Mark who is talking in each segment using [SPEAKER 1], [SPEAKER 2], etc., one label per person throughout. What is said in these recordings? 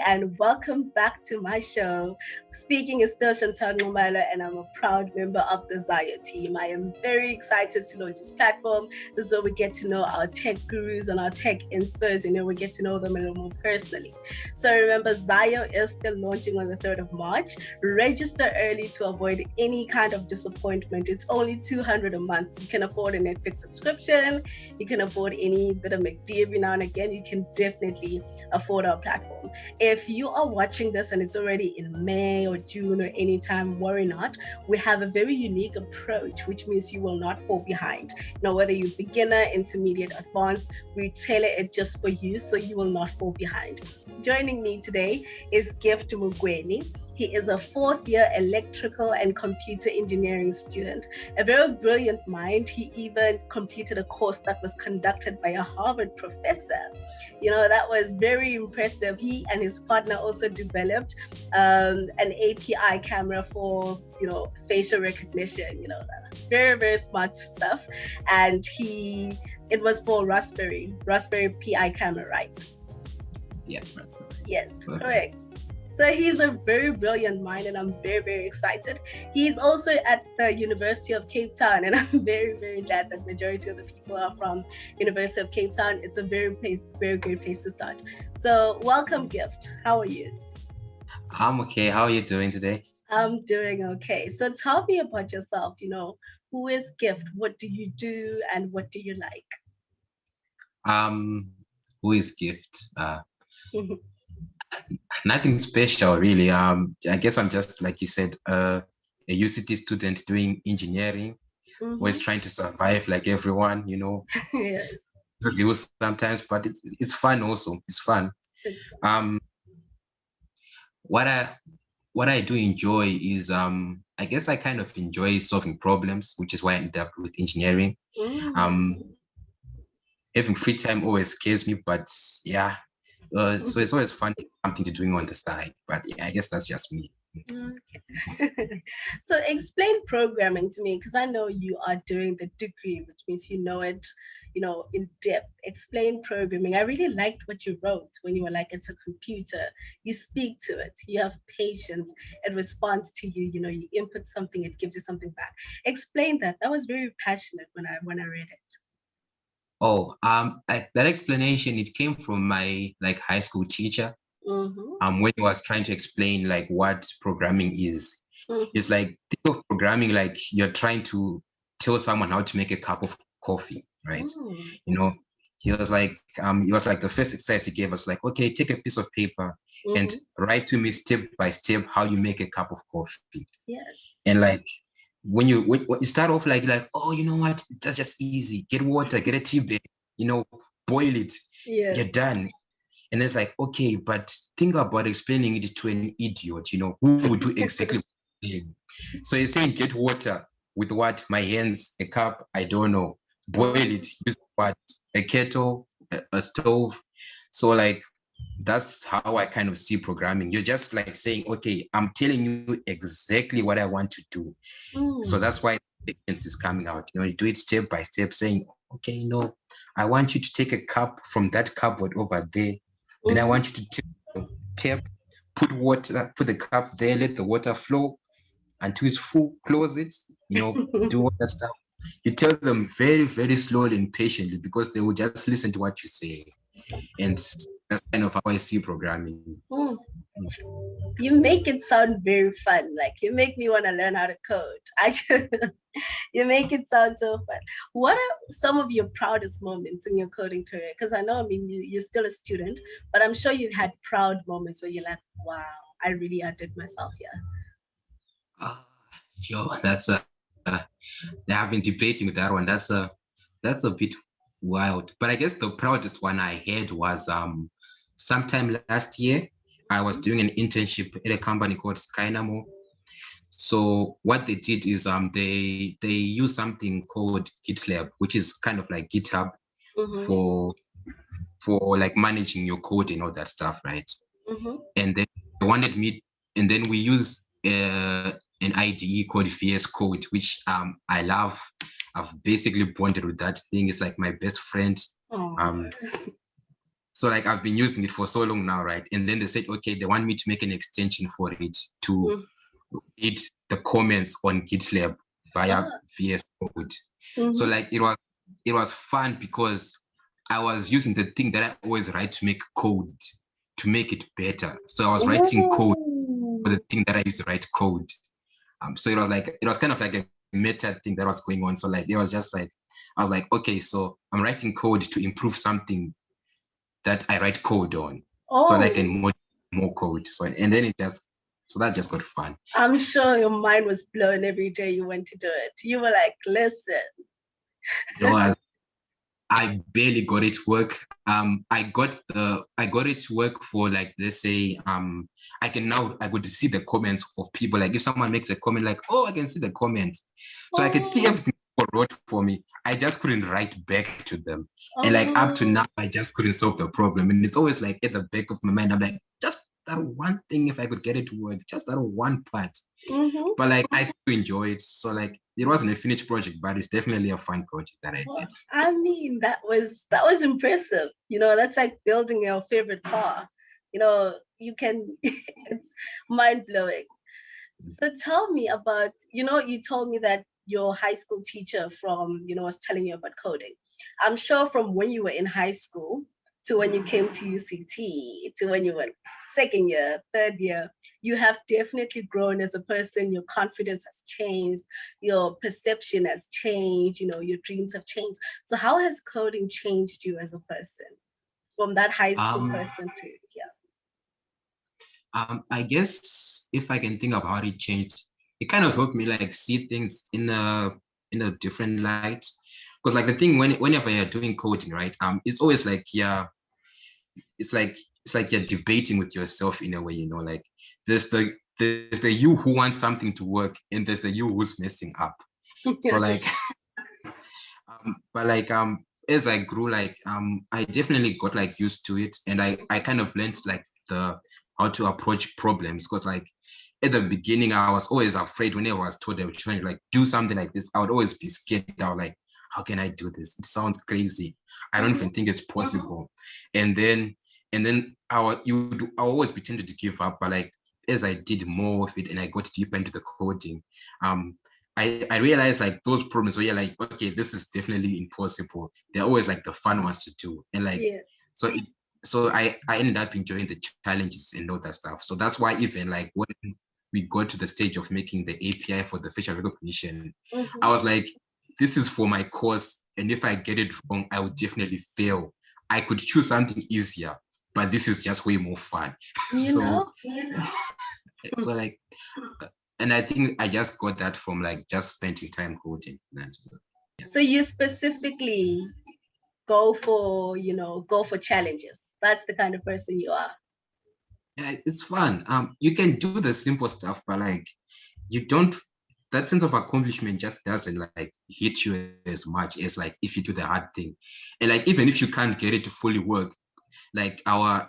[SPEAKER 1] and welcome back to my show. Speaking is still Chantal Ngumalo, and I'm a proud member of the Zaio team. I am very excited to launch this platform. This is where we get to know our tech gurus and our tech instos, we get to know them a little more personally. So remember, Zaio is still launching on the 3rd of March. Register early to avoid any kind of disappointment. It's only $200 a month. You can afford a Netflix subscription. You can afford any bit of McD every now and again. You can definitely afford our platform. If you are watching this and it's already in May or June or anytime, worry not. We have a very unique approach, which means you will not fall behind. Whether you're beginner, intermediate, advanced, we tailor it just for you so you will not fall behind. Joining me today is Gift Mugweni. He is a 4th-year electrical and computer engineering student, a very brilliant mind. He even completed a course that was conducted by a Harvard professor. That was very impressive. He and his partner also developed an API camera for, facial recognition, very, very smart stuff. And it was for Raspberry Pi camera, right?
[SPEAKER 2] Yeah.
[SPEAKER 1] Yes, correct. So he's a very brilliant mind, and I'm very, very excited. He's also at the University of Cape Town, and I'm very, very glad that the majority of the people are from University of Cape Town. It's a very great place to start. So welcome, Gift. How are you?
[SPEAKER 2] I'm okay. How are you doing today?
[SPEAKER 1] I'm doing okay. So tell me about yourself. Who is Gift? What do you do, and what do you like?
[SPEAKER 2] Who is Gift? Nothing special, really. I guess I'm just, like you said, a UCT student doing engineering, always trying to survive like everyone,
[SPEAKER 1] Yes.
[SPEAKER 2] Sometimes, but it's fun also. It's fun. What I do enjoy is I guess I kind of enjoy solving problems, which is why I ended up with engineering. Having free time always scares me, but yeah. So it's always fun, something to doing on the side, but yeah, I guess that's just me.
[SPEAKER 1] Okay. So explain programming to me, because I know you are doing the degree, which means you know it, in depth. Explain programming. I really liked what you wrote when you were like, it's a computer. You speak to it. You have patience. It responds to you. You input something, it gives you something back. Explain that. That was very passionate when I read it.
[SPEAKER 2] Oh, that explanation, it came from my high school teacher. When he was trying to explain what programming is. It's like, think of programming like you're trying to tell someone how to make a cup of coffee, right? He was like the first exercise he gave us, like, okay, take a piece of paper and write to me step by step how you make a cup of coffee.
[SPEAKER 1] Yes.
[SPEAKER 2] And when you start off like, oh, you know what, that's just easy. Get water, get a tea bag, boil it.
[SPEAKER 1] Yes.
[SPEAKER 2] You're done. And it's like, okay, but think about explaining it to an idiot, who would do exactly what you're saying. So you're saying get water with what? My hands, a cup, I don't know. Boil it, use what? A kettle, a stove. So that's how I kind of see programming. You're just saying, okay, I'm telling you exactly what I want to do. So that's why the patience is coming out. You do it step by step, saying, okay, I want you to take a cup from that cupboard over there. Then I want you to tap, put water, put the cup there, let the water flow until it's full, close it, do all that stuff. You tell them very, very slowly and patiently, because they will just listen to what you say. And that's kind of how I see programming.
[SPEAKER 1] You make it sound very fun. You make me want to learn how to code. You make it sound so fun. What are some of your proudest moments in your coding career? Because I know, you're still a student, but I'm sure you've had proud moments where you're like, wow, I really outdid myself here.
[SPEAKER 2] Sure, that's I've been debating with that one. That's a bit wild. But I guess the proudest one I had was sometime last year. I was doing an internship at a company called Skynamo. So what they did is they use something called GitLab, which is kind of like GitHub for managing your code and all that stuff, right? And then they wanted me, and then we use an IDE called VS Code, which I love. I've basically bonded with that thing. It's like my best friend. So like I've been using it for so long now, right? And then they said, okay, they want me to make an extension for it to read the comments on GitLab via VS Code. So like it was fun because I was using the thing that I always write to make code to make it better. So I was writing code for the thing that I used to write code. So it was kind of like a meta thing that was going on. So like it was just like I was like, okay, so I'm writing code to improve something that I write code on, so I can more code. So and then that just got fun.
[SPEAKER 1] I'm sure your mind was blown every day you went to do it. You were like, listen.
[SPEAKER 2] It was. I barely got it to work. I got it to work for like, let's say, I could see the comments of people. Like if someone makes a comment, like, oh, I can see the comment. So I could see everything people wrote for me. I just couldn't write back to them. And like up to now, I just couldn't solve the problem. And it's always like at the back of my mind, I'm like, just that one thing, if I could get it to work, just that one part. But like I still enjoy it. So like it wasn't a finished project, but it's definitely a fun project that I did.
[SPEAKER 1] I mean, that was impressive. You know, that's like building your favorite car. You know, you can it's mind-blowing. So tell me about, you told me that your high school teacher was telling you about coding. I'm sure from when you were in high school to when you came to UCT to when you were second year, third year, you have definitely grown as a person. Your confidence has changed, your perception has changed, your dreams have changed. So how has coding changed you as a person from that high school person to here?
[SPEAKER 2] I guess if I can think of how it changed, it kind of helped me like see things in a different light. Because like the thing whenever you're doing coding, right? It's always like it's like you're debating with yourself in a way, like there's the you who wants something to work and there's the you who's messing up. So like but like as I grew, like I definitely got like used to it, and I kind of learned like how to approach problems. Because like at the beginning I was always afraid whenever I was told I was trying to like do something like this. I would always be scared. I was like, how can I do this? It sounds crazy. I don't even think it's possible. And then I always be tempted to give up. But like as I did more of it and I got deeper into the coding, I realized like those problems where you're like, okay, this is definitely impossible. They're always like the fun ones to do. And like, so I ended up enjoying the challenges and all that stuff. So that's why even like when we got to the stage of making the API for the facial recognition, I was like, this is for my course. And if I get it wrong, I would definitely fail. I could choose something easier, but this is just way more fun. So like, and I think I just got that from like just spending time coding.
[SPEAKER 1] So you specifically go for challenges. That's the kind of person you are.
[SPEAKER 2] Yeah, it's fun. You can do the simple stuff, but like you don't, that sense of accomplishment just doesn't like hit you as much as like if you do the hard thing. And like even if you can't get it to fully work, like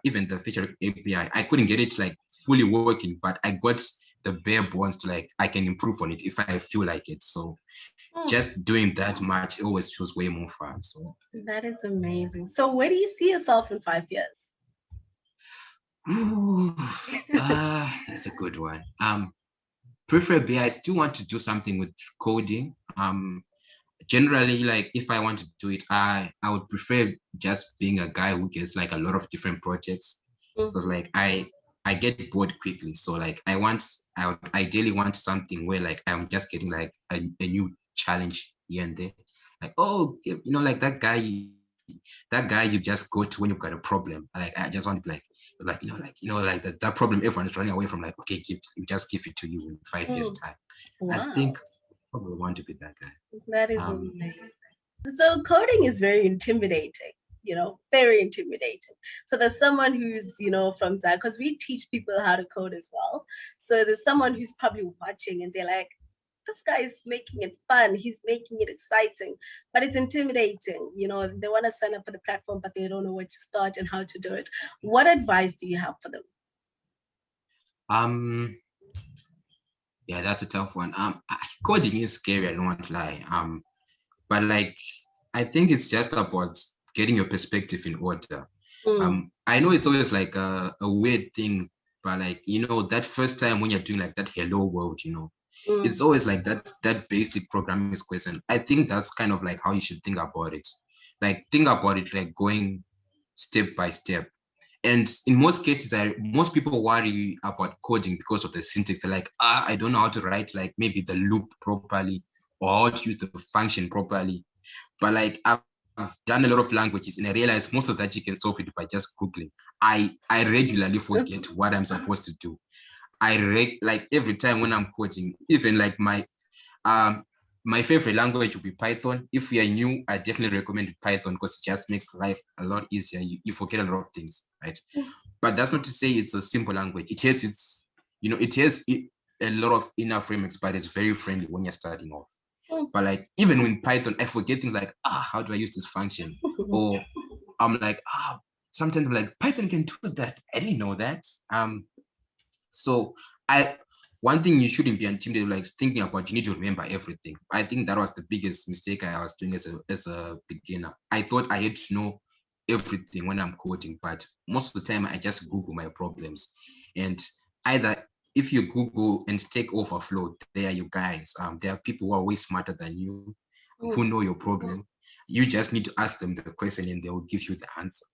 [SPEAKER 2] even the feature API, I couldn't get it like fully working, but I got the bare bones to like I can improve on it if I feel like it. So just doing that much always feels way more fun. So
[SPEAKER 1] that is amazing. So where do you see yourself in 5 years?
[SPEAKER 2] That's a good one. Preferably I still want to do something with coding. Generally, like if I want to do it, I would prefer just being a guy who gets like a lot of different projects, because like I get bored quickly. So like I would ideally want something where like I'm just getting like a new challenge here and there. Like, oh, like that guy you just go to when you've got a problem. Like I just want to be like that problem everyone is running away from. Like, okay, we just give it to you in 5 years time. Wow. I think probably want to be that guy.
[SPEAKER 1] That is amazing. So coding is very intimidating, very intimidating. So there's someone who's, from Zaio, because we teach people how to code as well. So there's someone who's probably watching and they're like, this guy is making it fun. He's making it exciting, but it's intimidating. They want to sign up for the platform, but they don't know where to start and how to do it. What advice do you have for them?
[SPEAKER 2] Yeah, that's a tough one. Coding is scary, I don't want to lie. But like, I think it's just about getting your perspective in order.
[SPEAKER 1] Mm.
[SPEAKER 2] I know it's always like a weird thing, but like, you know, that first time when you're doing like that hello world, you know, it's
[SPEAKER 1] Mm.
[SPEAKER 2] always like that basic programming question. I think that's kind of like how you should think about it. Like think about it like going step by step. And in most cases, most people worry about coding because of the syntax. They're like, I don't know how to write like maybe the loop properly or how to use the function properly. But like I've done a lot of languages and I realize most of that you can solve it by just Googling. I regularly forget what I'm supposed to do. Like every time when I'm coding, even like um my favorite language would be Python. If you are new, I definitely recommend Python because it just makes life a lot easier. You forget a lot of things, right? But that's not to say it's a simple language. It has a lot of inner frameworks, but it's very friendly when you're starting off. But like even with Python, I forget things like, how do I use this function? Or I'm like, sometimes I'm like, Python can do that. I didn't know that. So I one thing you shouldn't be intimidated like thinking about, you need to remember everything. I think that was the biggest mistake I was doing as a beginner. I thought I had to know everything when I'm coding, but most of the time I just Google my problems. And either if you Google and Stack Overflow, there you guys, there are people who are way smarter than you, who know your problem. You just need to ask them the question and they will give you the answer.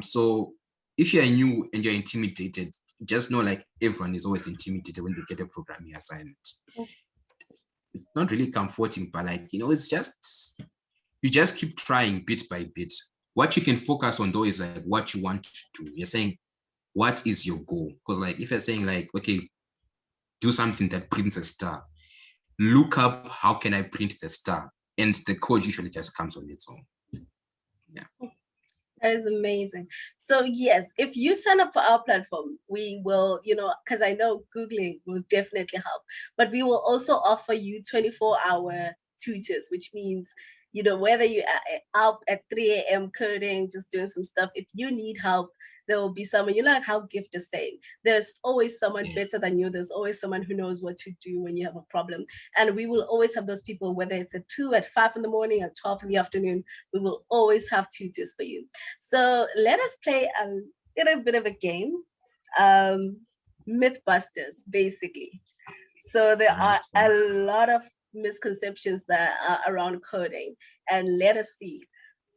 [SPEAKER 2] So if you're new and you're intimidated, just know like everyone is always intimidated when they get a programming assignment. It's not really comforting, but like, you know, it's just, you just keep trying bit by bit. What you can focus on though is like what you want to do. You're saying, what is your goal? Because like if you're saying like, okay, do something that prints a star, look up how can I print the star? And the code usually just comes on its own. Yeah.
[SPEAKER 1] That is amazing. So yes, if you sign up for our platform, we will, because I know Googling will definitely help, but we will also offer you 24-hour tutors, which means, whether you are up at 3 a.m. coding, just doing some stuff, if you need help, there will be someone, like how Gift is saying, there's always someone better than you. There's always someone who knows what to do when you have a problem. And we will always have those people, whether it's at 2, at 5 in the morning, at 12 in the afternoon, we will always have tutors for you. So let us play a little bit of a game, Mythbusters, basically. So there are a lot of misconceptions that are around coding, and let us see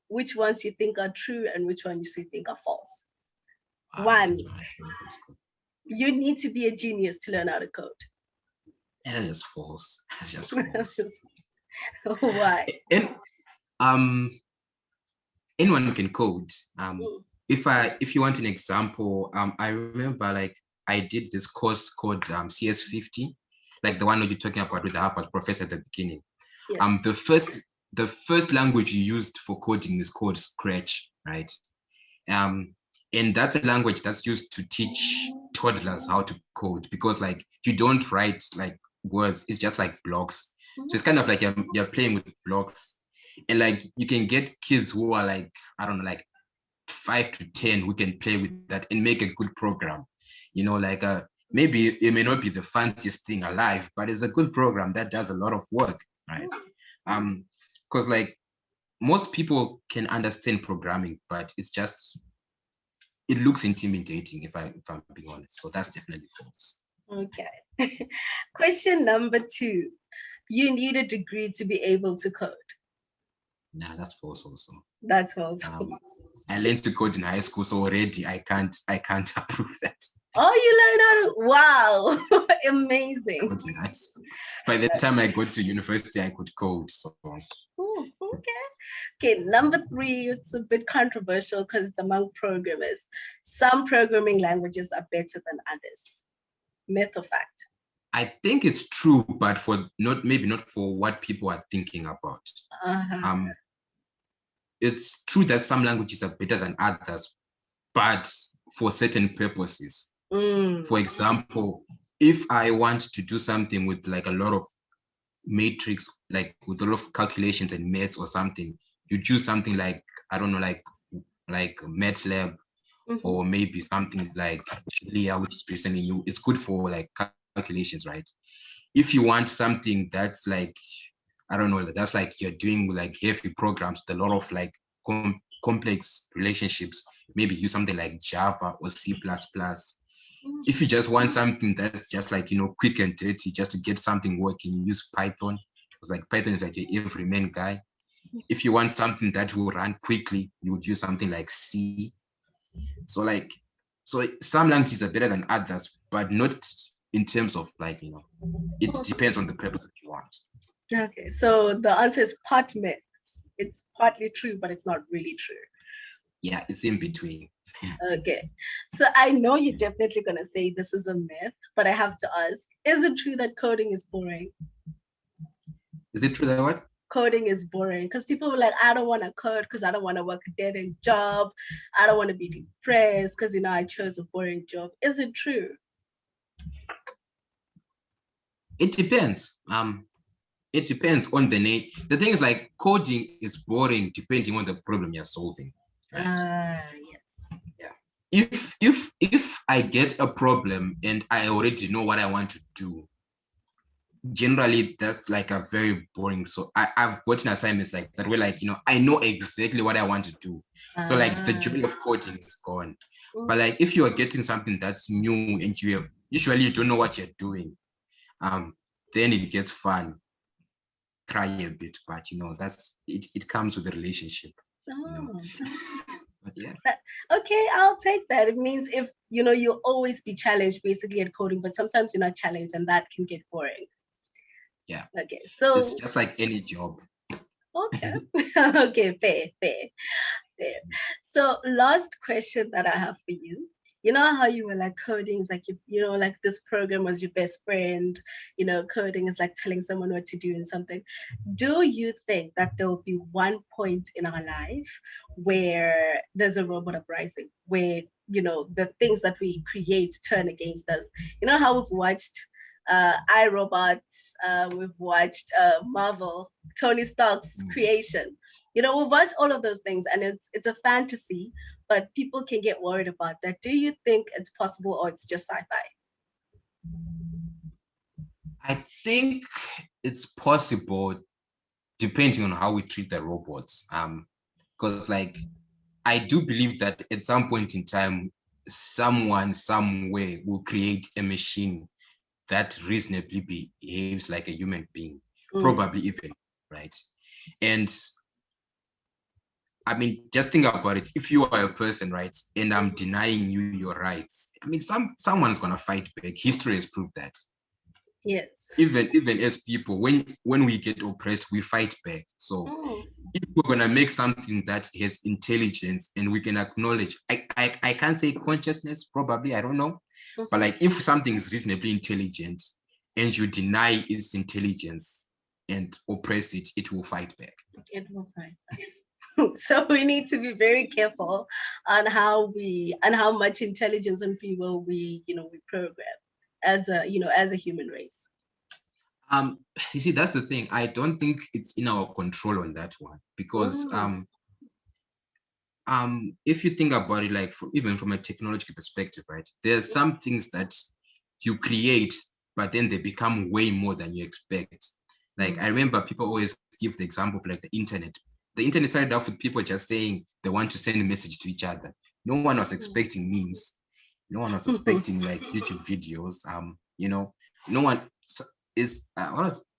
[SPEAKER 1] which ones you think are true and which ones you think are false. One, you need to be a genius to learn how to code.
[SPEAKER 2] That's just false. That's just false.
[SPEAKER 1] Why?
[SPEAKER 2] And anyone can code. If you want an example, I remember like I did this course called CS50, like the one that you're talking about with the Harvard professor at the beginning. Yeah. The first language you used for coding is called Scratch, right? And that's a language that's used to teach toddlers how to code, because like you don't write like words, it's just like blocks. So it's kind of like you're playing with blocks. And like you can get kids who are like, I don't know, like 5 to 10 who can play with that and make a good program. Like maybe it may not be the fanciest thing alive, but it's a good program that does a lot of work, right? Because like most people can understand programming, but it looks intimidating if I'm being honest. So that's definitely false.
[SPEAKER 1] Okay. Question number 2. You need a degree to be able to code.
[SPEAKER 2] Nah, that's false also.
[SPEAKER 1] That's false.
[SPEAKER 2] I learned to code in high school, so already I can't approve that.
[SPEAKER 1] Oh, you learned how to, wow, amazing.
[SPEAKER 2] By the time I got to university, I could code. So.
[SPEAKER 1] Ooh, okay, number 3, it's a bit controversial because it's among programmers. Some programming languages are better than others. Myth or fact?
[SPEAKER 2] I think it's true, but maybe not for what people are thinking about. It's true that some languages are better than others, but for certain purposes. For example, if I want to do something with like a lot of matrix, like with a lot of calculations and maths or something, you choose something like, I don't know, like MATLAB, or maybe something like Julia, which is presenting you. It's good for like calculations, right? If you want something that's like, I don't know, that's like you're doing like heavy programs with a lot of like complex relationships, maybe use something like Java or C++. If you just want something that's just like, quick and dirty, just to get something working, use Python. It's like Python is like your everyman guy. If you want something that will run quickly, you would use something like C. So some languages are better than others, but not in terms of like, it depends on the purpose that you want.
[SPEAKER 1] Okay, so the answer is part myth. It's partly true, but it's not really true.
[SPEAKER 2] Yeah, it's in between.
[SPEAKER 1] Okay, so I know you're definitely going to say this is a myth, but I have to ask, is it true that coding is boring?
[SPEAKER 2] Is it true that what?
[SPEAKER 1] Coding is boring, because people were like, I don't want to code because I don't want to work a dead-end job. I don't want to be depressed because, I chose a boring job. Is it true?
[SPEAKER 2] It depends. It depends on the need. The thing is, like, coding is boring depending on the problem you're solving. Right?
[SPEAKER 1] Yes.
[SPEAKER 2] Yeah. If I get a problem and I already know what I want to do, generally that's like a very boring. So I've gotten assignments like that where, like, I know exactly what I want to do. So like the joy of coding is gone. But like if you are getting something that's new and usually you don't know what you're doing, then it gets fun. Cry a bit, but that's it comes with the relationship. But yeah.
[SPEAKER 1] Okay, I'll take that. It means if you'll always be challenged basically at coding, but sometimes you're not challenged and that can get boring.
[SPEAKER 2] Yeah.
[SPEAKER 1] Okay, so
[SPEAKER 2] it's just like any job.
[SPEAKER 1] Okay. Okay, fair. So last question that I have for you. You know how you were like coding is like like this program was your best friend, coding is like telling someone what to do and something. Do you think that there will be one point in our life where there's a robot uprising, where the things that we create turn against us? You know how we've watched iRobot, we've watched Marvel, Tony Stark's creation. We've watched all of those things, and it's a fantasy, but people can get worried about that. Do you think it's possible, or it's just sci-fi?
[SPEAKER 2] I think it's possible, depending on how we treat the robots. Because like I do believe that at some point in time, someone somewhere will create a machine that reasonably behaves like a human being, probably even, right? And I mean, just think about it. If you are a person, right, and I'm denying you your rights, I mean, someone's gonna fight back. History has proved that.
[SPEAKER 1] Yes.
[SPEAKER 2] Even as people, when we get oppressed, we fight back. So if we're gonna make something that has intelligence and we can acknowledge, I can't say consciousness, probably, I don't know. But like if something is reasonably intelligent and you deny its intelligence and oppress it, it will fight back.
[SPEAKER 1] It will fight back. So we need to be very careful on how much intelligence and free will we program as a human race.
[SPEAKER 2] You see, that's the thing. I don't think it's in our control on that one, because if you think about it, like even from a technological perspective, right, there's some things that you create, but then they become way more than you expect. Like I remember people always give the example of like the internet. The internet started off with people just saying they want to send a message to each other. No one was expecting memes. No one was expecting like YouTube videos. No one is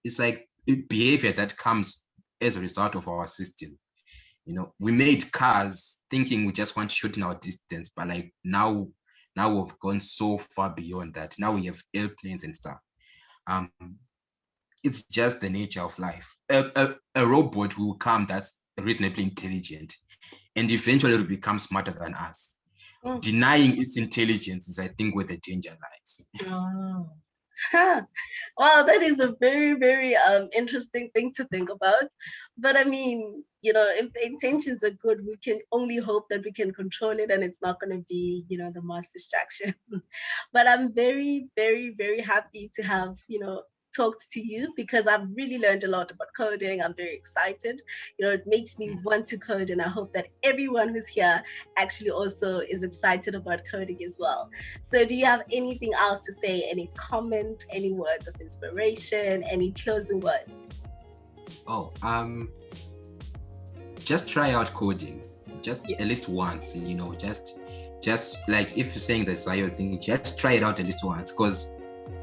[SPEAKER 2] it's like behavior that comes as a result of our system. We made cars thinking we just want to shorten our distance, but like now we've gone so far beyond that. Now we have airplanes and stuff. It's just the nature of life. A robot will come that's reasonably intelligent, and eventually it will become smarter than us. Denying its intelligence is, I think, where the danger lies.
[SPEAKER 1] Oh. Wow, that is a very, very interesting thing to think about. But I mean, if the intentions are good, we can only hope that we can control it and it's not going to be, the mass distraction. But I'm very, very, very happy to have, talked to you, because I've really learned a lot about coding. I'm very excited. It makes me want to code, and I hope that everyone who's here actually also is excited about coding as well. So do you have anything else to say? Any comment, any words of inspiration, any closing words?
[SPEAKER 2] Just try out coding. just at least once, you know, just like if you're saying the Zaio thing, just try it out at least once, because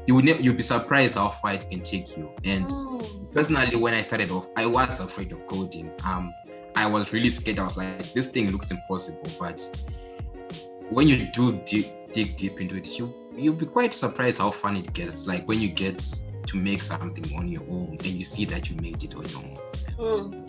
[SPEAKER 2] you'll be surprised how far it can take you. And personally, when I started off, I was afraid of coding. I was really scared. I was like, this thing looks impossible. But when you do dig deep into it, you'll be quite surprised how fun it gets. Like when you get to make something on your own and you see that you made it on your own.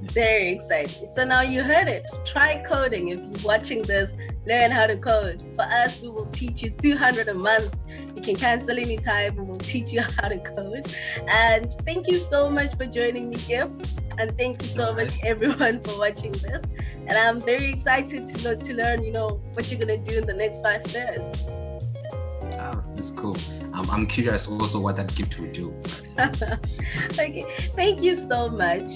[SPEAKER 1] Very exciting. So now you heard it. Try coding. If you're watching this, learn how to code. For us, we will teach you 200 a month. You can cancel anytime. We will teach you how to code. And thank you so much for joining me, Gift. And thank you so much, everyone, for watching this. And I'm very excited to learn, what you're going to do in the next 5 years.
[SPEAKER 2] It's cool. I'm curious also what that gift will do.
[SPEAKER 1] Okay. Thank you so much.